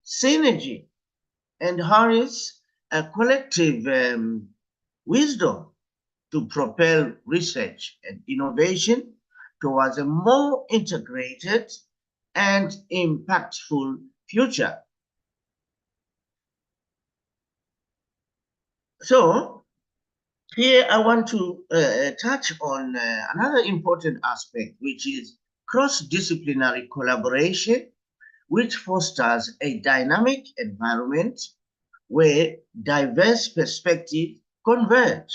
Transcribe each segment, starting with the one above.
synergy and harness a collective wisdom to propel research and innovation towards a more integrated and impactful future. So here I want to touch on another important aspect, which is cross-disciplinary collaboration, which fosters a dynamic environment where diverse perspectives converge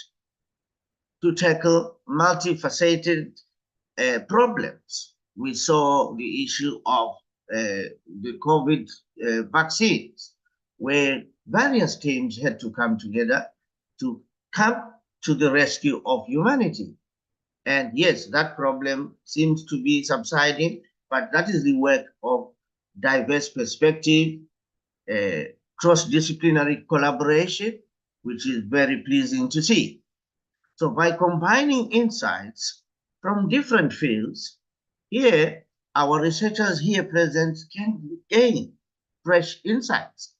to tackle multifaceted problems. We saw the issue of the COVID vaccines, where various teams had to come together to come to the rescue of humanity. And yes, that problem seems to be subsiding, but that is the work of diverse perspective, cross-disciplinary collaboration, which is very pleasing to see. So by combining insights from different fields, here, our researchers here present can gain fresh insights.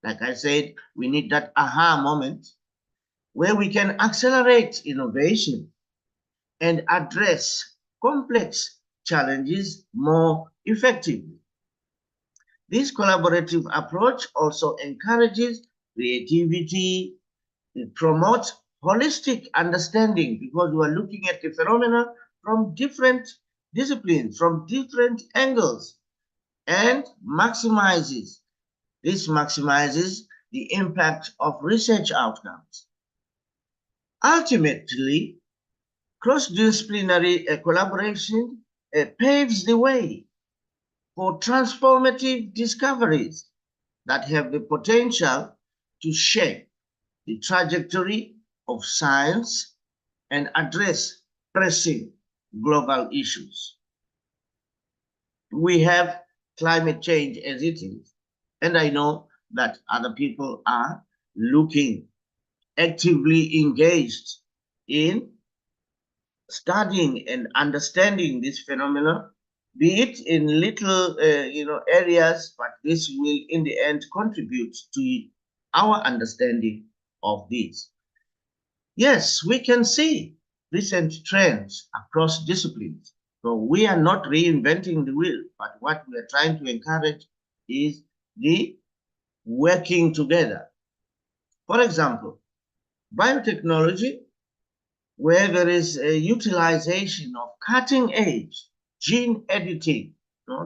Like I said, we need that aha moment where we can accelerate innovation and address complex challenges more effectively. This collaborative approach also encourages creativity, it promotes holistic understanding because we are looking at the phenomena from different disciplines, from different angles, and maximizes the impact of research outcomes. Ultimately, cross-disciplinary collaboration paves the way for transformative discoveries that have the potential to shape the trajectory of science and address pressing global issues. We have climate change as it is, and I know that other people are looking, actively engaged in studying and understanding this phenomenon, be it in little areas, but this will in the end contribute to our understanding of this. Yes, we can see recent trends across disciplines. So we are not reinventing the wheel, but what we are trying to encourage is the working together. For example, biotechnology, where there is a utilization of cutting-edge gene editing,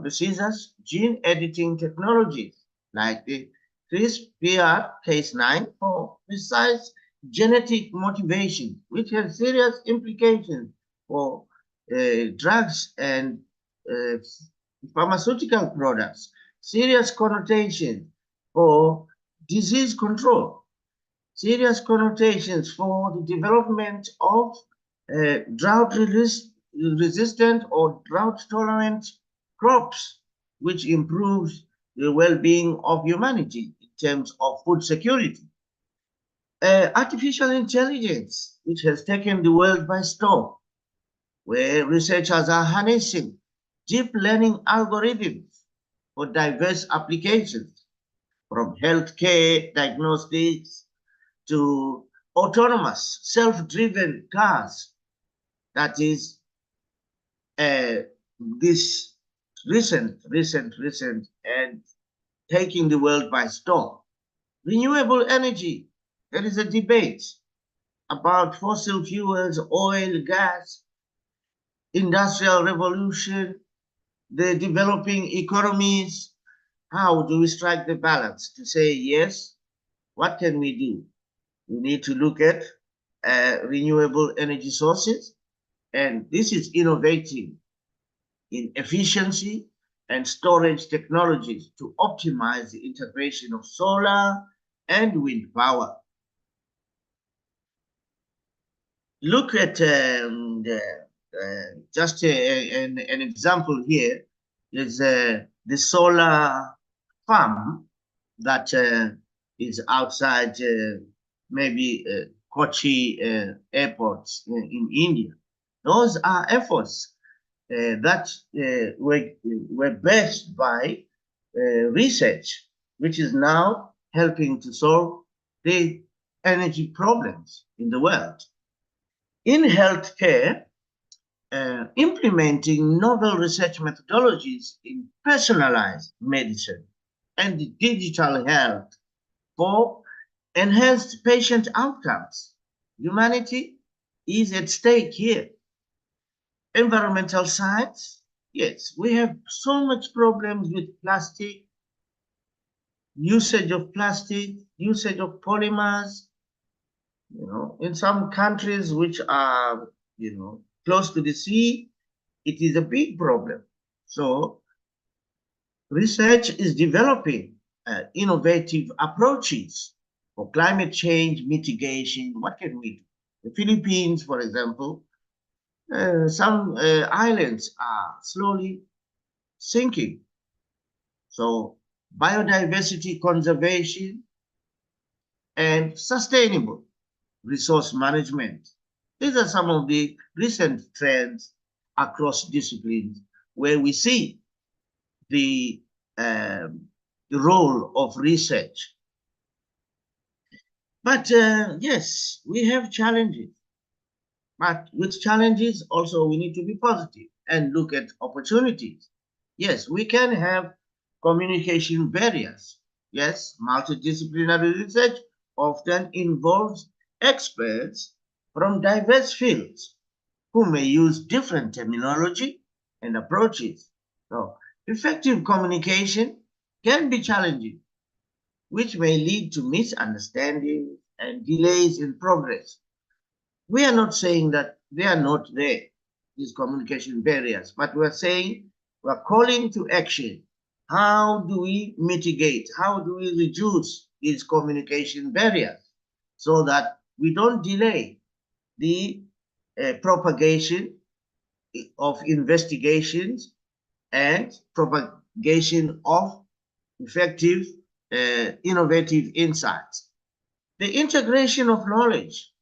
the scissors gene editing technologies like the CRISPR-Cas9 for precise genetic motivation, which has serious implications for drugs and pharmaceutical products, serious connotation for disease control, serious connotations for the development of drought-resistant or drought-tolerant crops, which improves the well-being of humanity in terms of food security. Artificial intelligence, which has taken the world by storm, where researchers are harnessing deep learning algorithms for diverse applications, from healthcare diagnostics to autonomous self-driven cars. That is this recent and taking the world by storm. Renewable energy, there is a debate about fossil fuels, oil, gas, industrial revolution, the developing economies. How do we strike the balance to say, yes, what can we do? We need to look at renewable energy sources, and this is innovating in efficiency and storage technologies to optimize the integration of solar and wind power. Look at just an example here is the solar farm that is outside maybe Kochi airports in India. Those are efforts that were based by research which is now helping to solve the energy problems in the world. In healthcare, implementing novel research methodologies in personalized medicine and digital health for enhanced patient outcomes. Humanity is at stake here. Environmental science, yes, we have so much problems with plastic, usage of plastic, usage of polymers. In some countries which are, close to the sea, it is a big problem. So research is developing innovative approaches for climate change mitigation. What can we do? The Philippines, for example, some islands are slowly sinking. So biodiversity conservation and sustainable resource management. These are some of the recent trends across disciplines where we see the role of research. But yes, we have challenges. But with challenges, also we need to be positive and look at opportunities. Yes, we can have communication barriers. Yes, multidisciplinary research often involves experts from diverse fields who may use different terminology and approaches. So, effective communication can be challenging, which may lead to misunderstandings and delays in progress. We are not saying that they are not there, these communication barriers, but we're saying we're calling to action. How do we mitigate? How do we reduce these communication barriers so that we don't delay the propagation of investigations and propagation of effective, innovative insights? The integration of knowledge.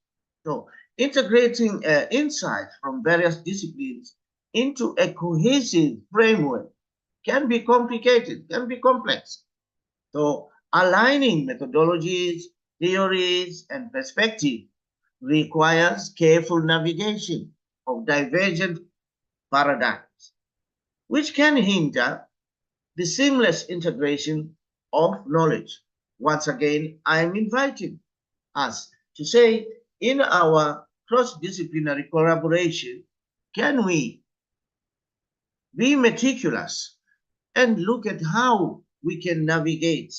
So integrating insights from various disciplines into a cohesive framework can be complicated, can be complex. So aligning methodologies, theories, and perspective requires careful navigation of divergent paradigms, which can hinder the seamless integration of knowledge. Once again, I am inviting us to say, in our cross-disciplinary collaboration, can we be meticulous and look at how we can navigate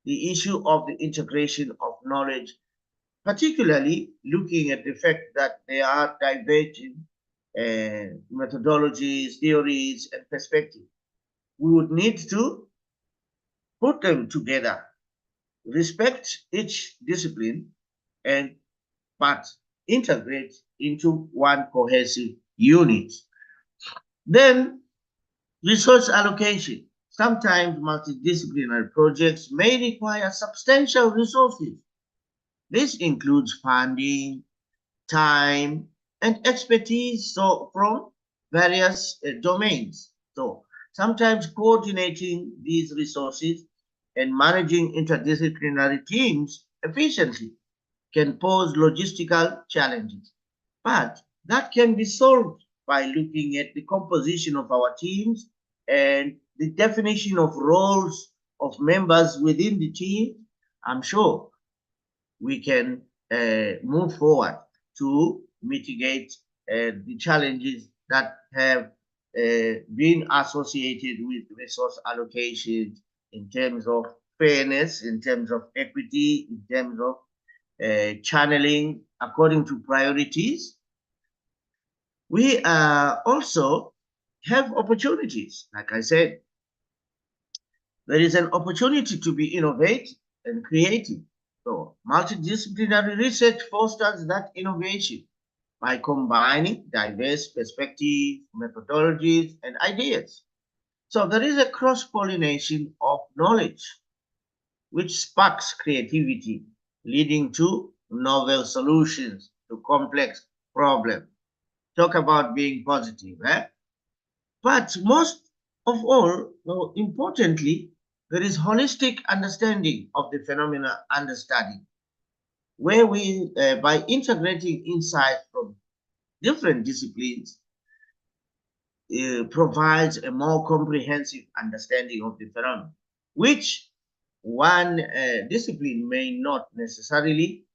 the issue of the integration of knowledge, particularly looking at the fact that there are diverging methodologies, theories, and perspectives. We would need to put them together, respect each discipline, but integrate into one cohesive unit. Then, resource allocation. Sometimes multidisciplinary projects may require substantial resources. This includes funding, time, and expertise from various domains. So sometimes coordinating these resources and managing interdisciplinary teams efficiently can pose logistical challenges. But that can be solved by looking at the composition of our teams and the definition of roles of members within the team. I'm sure we can move forward to mitigate the challenges that have been associated with resource allocation in terms of fairness, in terms of equity, in terms of channeling according to priorities. We also have opportunities. Like I said, there is an opportunity to be innovative and creative. So multidisciplinary research fosters that innovation by combining diverse perspectives, methodologies, and ideas. So there is a cross-pollination of knowledge, which sparks creativity, leading to novel solutions to complex problems. Talk about being positive, eh? But most of all, importantly, there is holistic understanding of the phenomena under study, where we, by integrating insights from different disciplines, provides a more comprehensive understanding of the phenomenon, which one discipline may not necessarily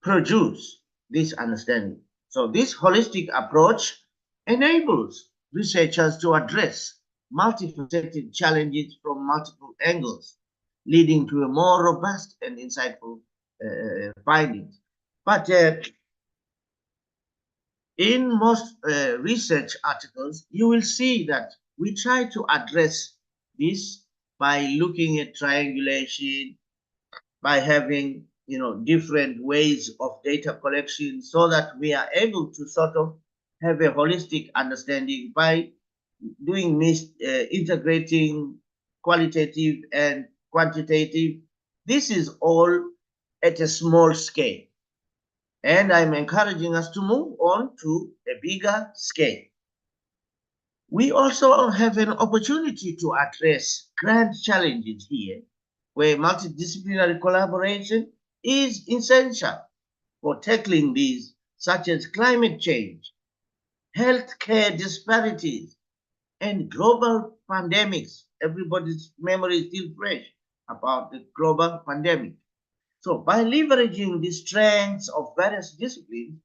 produce this understanding. So this holistic approach enables researchers to address multifaceted challenges from multiple angles, leading to a more robust and insightful findings. But in most research articles, you will see that we try to address this by looking at triangulation, by having different ways of data collection, so that we are able to sort of have a holistic understanding by doing integrating qualitative and quantitative. This is all at a small scale. And I'm encouraging us to move on to a bigger scale. We also have an opportunity to address grand challenges here, where multidisciplinary collaboration is essential for tackling these, such as climate change, healthcare disparities, and global pandemics. Everybody's memory is still fresh about the global pandemic. So by leveraging the strengths of various disciplines,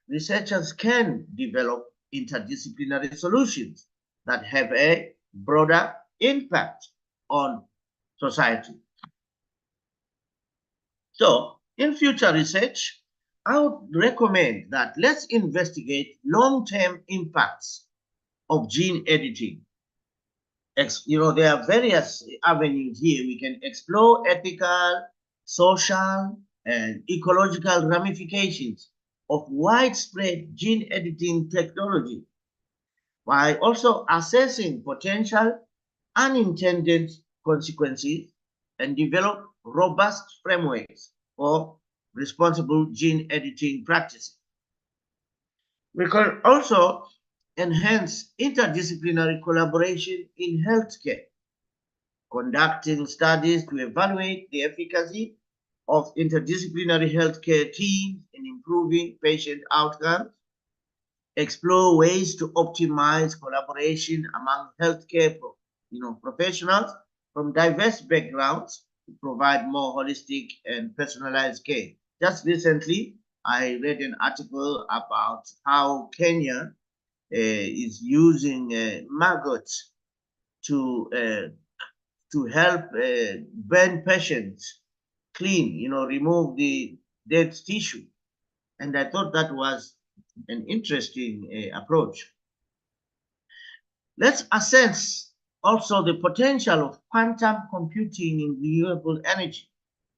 researchers can develop interdisciplinary solutions that have a broader impact on society. So in future research, I would recommend that let's investigate long-term impacts of gene editing. There are various avenues here. We can explore ethical, social, and ecological ramifications of widespread gene editing technology, while also assessing potential unintended consequences and develop robust frameworks for responsible gene editing practices. We can also enhance interdisciplinary collaboration in healthcare, conducting studies to evaluate the efficacy of interdisciplinary healthcare teams in improving patient outcomes, explore ways to optimize collaboration among healthcare professionals from diverse backgrounds to provide more holistic and personalized care. Just recently, I read an article about how Kenya is using maggots to help burn patients clean, remove the dead tissue. And I thought that was an interesting approach. Let's assess also the potential of quantum computing in renewable energy.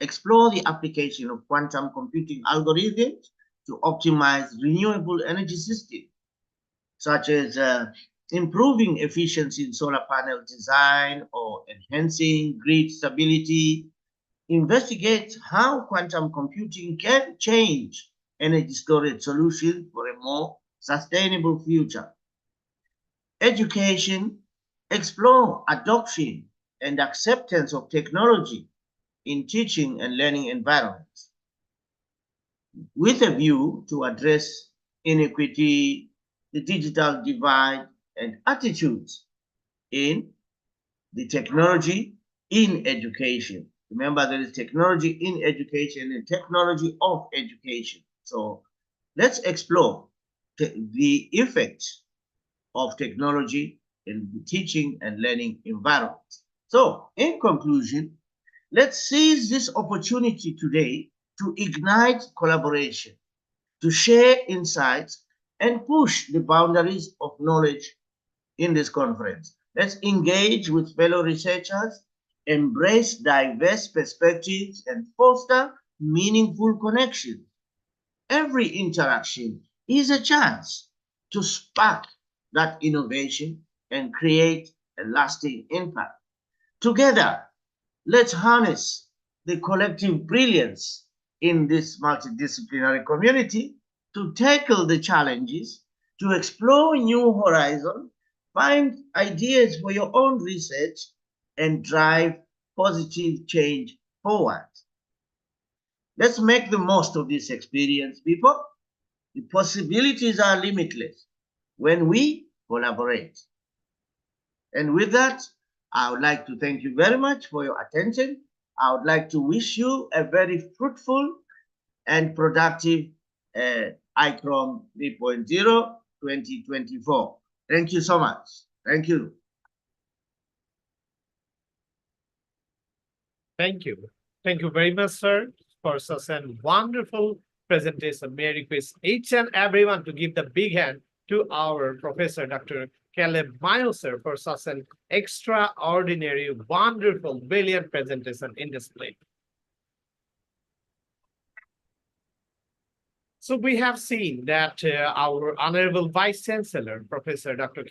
Explore the application of quantum computing algorithms to optimize renewable energy systems, such as improving efficiency in solar panel design or enhancing grid stability. Investigate how quantum computing can change energy storage solutions for a more sustainable future. Education, explore adoption and acceptance of technology in teaching and learning environments, with a view to address inequity, the digital divide, and attitudes in the technology in education. Remember, there is technology in education and technology of education. So let's explore the effects of technology in the teaching and learning environment. So in conclusion, let's seize this opportunity today to ignite collaboration, to share insights, and push the boundaries of knowledge in this conference. Let's engage with fellow researchers, embrace diverse perspectives, and foster meaningful connections. Every interaction is a chance to spark that innovation and create a lasting impact. Together, let's harness the collective brilliance in this multidisciplinary community to tackle the challenges, to explore new horizons, find ideas for your own research, and drive positive change forward. Let's make the most of this experience, people. The possibilities are limitless when we collaborate. And with that, I would like to thank you very much for your attention. I would like to wish you a very fruitful and productive ICORM 3.0 2024. Thank you so much. Thank you. Thank you. Thank you very much, sir, for such a wonderful presentation. May I request each and everyone to give the big hand to our Professor Dr. Mayo, sir, for such an extraordinary, wonderful, brilliant presentation in display. So we have seen that our Honorable Vice Chancellor, Professor Dr.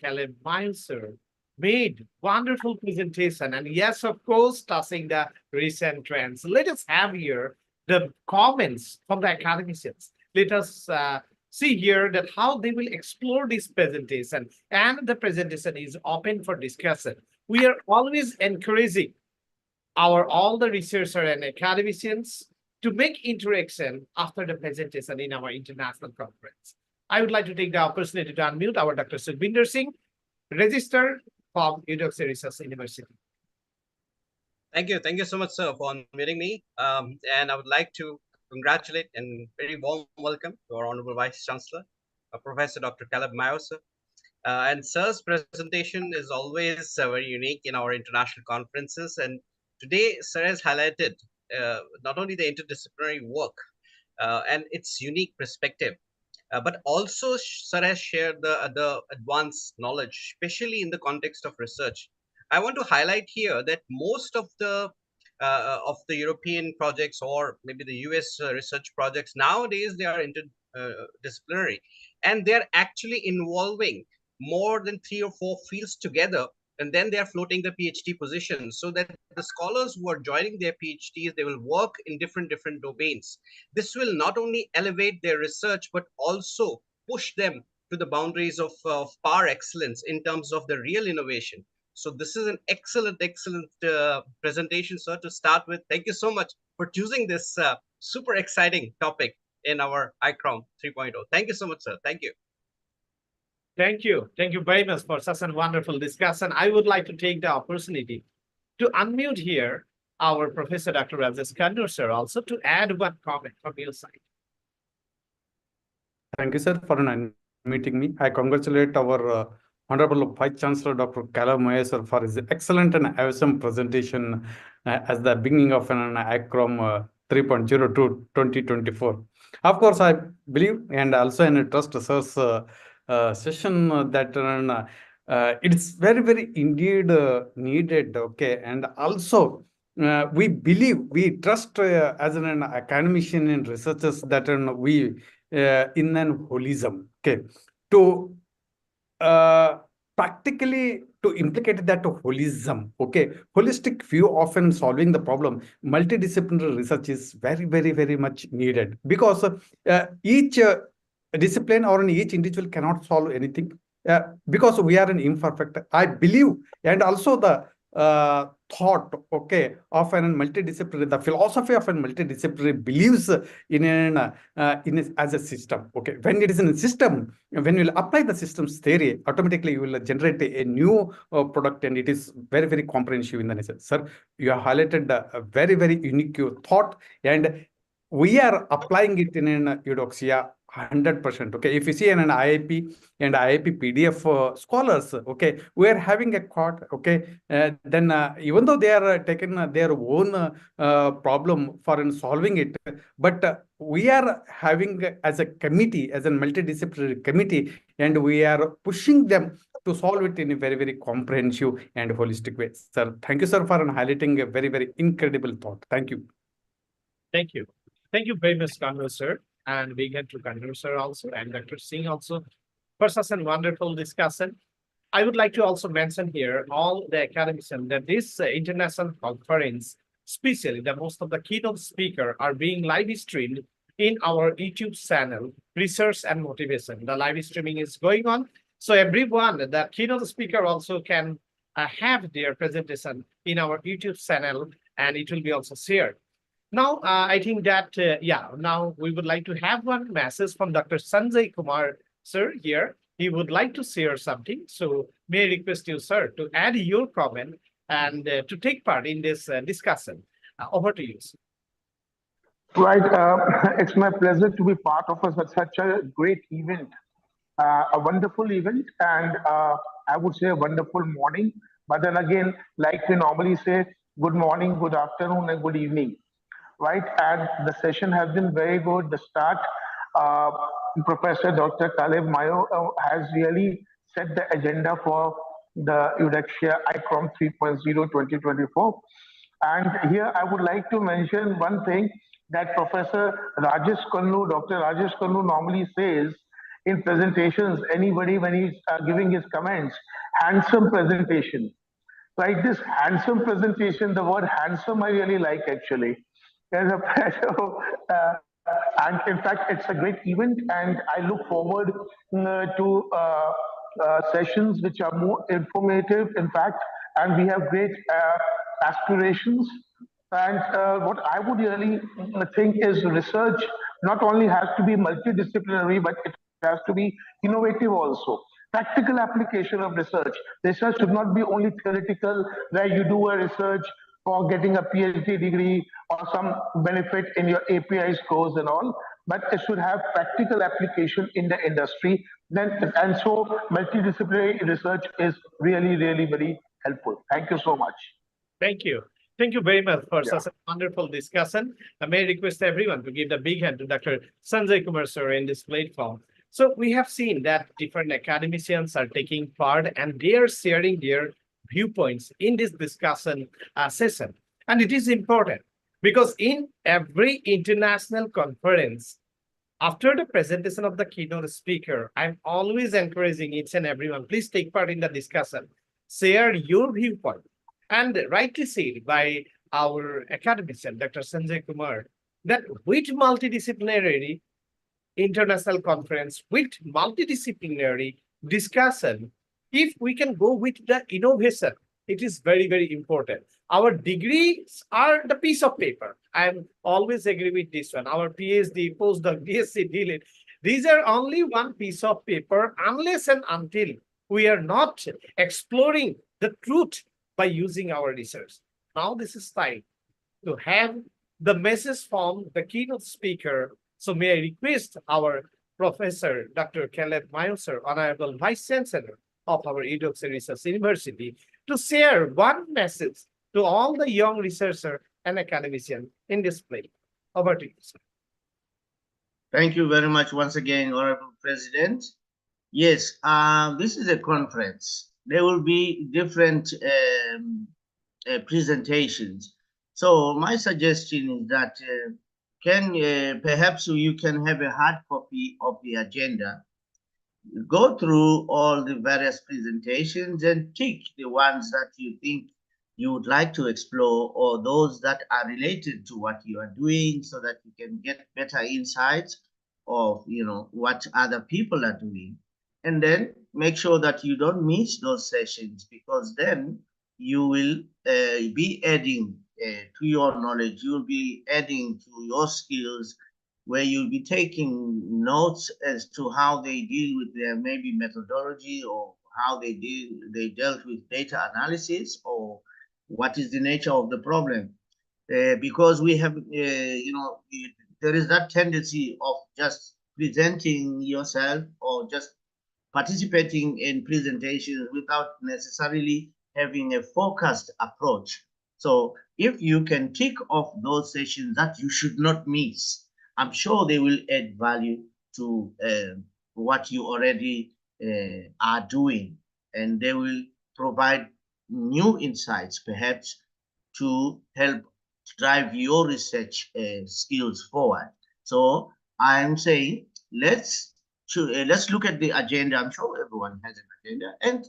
Mayo, sir, made wonderful presentation, and yes, of course, touching the recent trends. Let us have here the comments from the academicians. Let us see here that how they will explore this presentation, and the presentation is open for discussion. We are always encouraging all the researchers and academicians to make interaction after the presentation in our international conference. I would like to take the opportunity to unmute our Dr. Sukhbinder Singh, registered from Eudoxia Research University. Thank you. Thank you so much, sir, for unmuting me. And I would like to congratulate and very warm welcome to our Honorable Vice Chancellor, Professor Dr. Mayo, sir. And sir's presentation is always very unique in our international conferences. And today, sir has highlighted not only the interdisciplinary work and its unique perspective, but also sir has shared the advanced knowledge, especially in the context of research. I want to highlight here that most of the European projects, or maybe the US research projects, nowadays they are interdisciplinary, and they're actually involving more than 3 or 4 fields together, and then they are floating the PhD position, so that the scholars who are joining their PhDs, they will work in different domains. This will not only elevate their research, but also push them to the boundaries of par excellence in terms of the real innovation. So this is an excellent presentation, sir, to start with. Thank you so much for choosing this super exciting topic in our ICORM 3.0. Thank you so much, sir. Thank you. Thank you. Thank you very much for such a wonderful discussion. I would like to take the opportunity to unmute here our Professor Dr. Rajesh Khandur, sir, also to add one comment from your side. Thank you, sir, for unmuting me. I congratulate our Honorable Vice Chancellor Dr. Mayo, sir, for his excellent and awesome presentation as the beginning of an ICORM 3.0 to 2024. Of course, I believe and also in trust sir's session that it's very indeed needed, okay, and also we believe, we trust as an academician and researchers that we in an holism, okay, to practically to implicate that holism, okay, holistic view of solving the problem. Multidisciplinary research is very much needed, because each discipline or each individual cannot solve anything, because we are an imperfect, I believe, and also the thought, okay, of an multidisciplinary, the philosophy of a multidisciplinary believes in as a system, okay. When it is in a system, when you will apply the systems theory, automatically you will generate a new product, and it is very comprehensive in the research. Sir, you have highlighted a very unique thought, and we are applying it in an Eudoxia 100%. Okay, if you see in an IIP and IIP PDF scholars, okay, we are having a quad, okay, then even though they are taking their own problem for solving it, but we are having as a committee, as a multidisciplinary committee, and we are pushing them to solve it in a very comprehensive and holistic way. Sir, thank you, sir, for highlighting a very incredible thought. Thank you. Thank you. Thank you very much, Khandur, sir. And we get to Khandur, sir, also, and Dr. Singh also, for such a wonderful discussion. I would like to also mention here all the academicians that this international conference, especially the most of the keynote speakers, are being live streamed in our YouTube channel, Research and Motivation. The live streaming is going on, So everyone, the keynote speaker also can have their presentation in our YouTube channel, and it will be also shared. Now, I think that, now we would like to have one message from Dr. Sanjay Kumar, sir, here. He would like to share something. So may I request you, sir, to add your comment and to take part in this discussion. Over to you, sir. Right. It's my pleasure to be part of such a great event, a wonderful event, and I would say a wonderful morning. But then again, like we normally say, good morning, good afternoon, and good evening. Right. And the session has been very good. The start, uh, Professor Dr. Caleb Mayo has really set the agenda for the Eudoxia ICORM 3.0 2024. And here I would like to mention one thing that Professor Rajesh Kannu, Dr. Rajesh Kannu normally says in presentations, anybody when he's giving his comments, handsome presentation. Like this handsome presentation, the word handsome I really like actually. There's a so, and in fact, it's a great event, and I look forward to sessions which are more informative, in fact, and we have great aspirations. And what I would really think is research not only has to be multidisciplinary, but it has to be innovative also. Practical application of research. Research should not be only theoretical, where you do a research for getting a PhD degree or some benefit in your API scores and all, but it should have practical application in the industry. And so multidisciplinary research is really, really very helpful. Thank you so much. Thank you. Thank you very much for such a wonderful discussion. I may request everyone to give the big hand to Dr. Sanjay Kumar, sir, in this platform. So we have seen that different academicians are taking part and they are sharing their viewpoints in this discussion session. And it is important because in every international conference, after the presentation of the keynote speaker, I'm always encouraging each and everyone, please take part in the discussion, share your viewpoint. And rightly said by our academician, Dr. Sanjay Kumar, that with multidisciplinary international conference, with multidisciplinary discussion, if we can go with the innovation, it is very, very important. Our degrees are the piece of paper. I always agree with this one. Our PhD, postdoc, DSc, DLit, these are only one piece of paper unless and until we are not exploring the truth by using our research. Now this is time to have the message from the keynote speaker. So may I request our Professor Dr. Caleb Mayo, sir, Honorable Vice Chancellor of our Eudoxia Research University, to share one message to all the young researchers and academicians in this place. Over to you, sir. Thank you very much once again, Honorable President. Yes, this is a conference. There will be different presentations. So my suggestion is that perhaps you can have a hard copy of the agenda, go through all the various presentations and tick the ones that you think you would like to explore, or those that are related to what you are doing, so that you can get better insights of what other people are doing. And then make sure that you don't miss those sessions, because then you will be adding to your knowledge, you'll be adding to your skills, where you'll be taking notes as to how they deal with their maybe methodology, or how they dealt with data analysis, or what is the nature of the problem. Because we have, there is that tendency of just presenting yourself or just participating in presentations without necessarily having a focused approach. So if you can tick off those sessions that you should not miss, I'm sure they will add value to what you already are doing, and they will provide new insights, perhaps, to help drive your research skills forward. So I'm saying let's look at the agenda. I'm sure everyone has an agenda,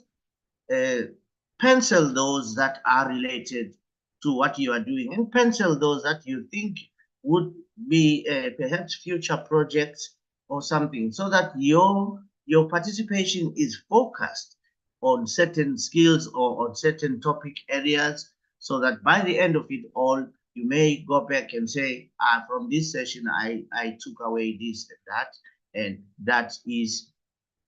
and pencil those that are related to what you are doing, and pencil those that you think would be perhaps future projects or something, so that your your participation is focused on certain skills or on certain topic areas, so that by the end of it all, you may go back and say, from this session, I took away this and that is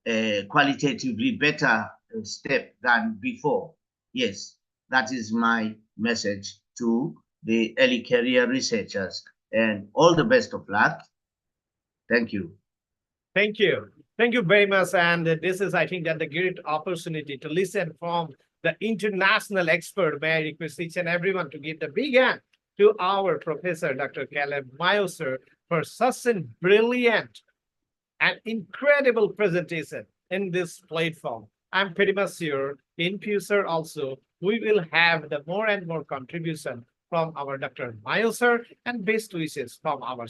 a qualitatively better step than before. Yes, that is my message to the early career researchers, and all the best of luck. Thank you. Thank you. Thank you very much. And this is, I think, that the great opportunity to listen from the international expert. May I request each and everyone to give the big hand to our professor, Dr. Caleb Mayo, sir, for such a brilliant and incredible presentation in this platform. I'm pretty much sure in future also, we will have the more and more contribution from our Dr. Mayo, sir, and best wishes from our side.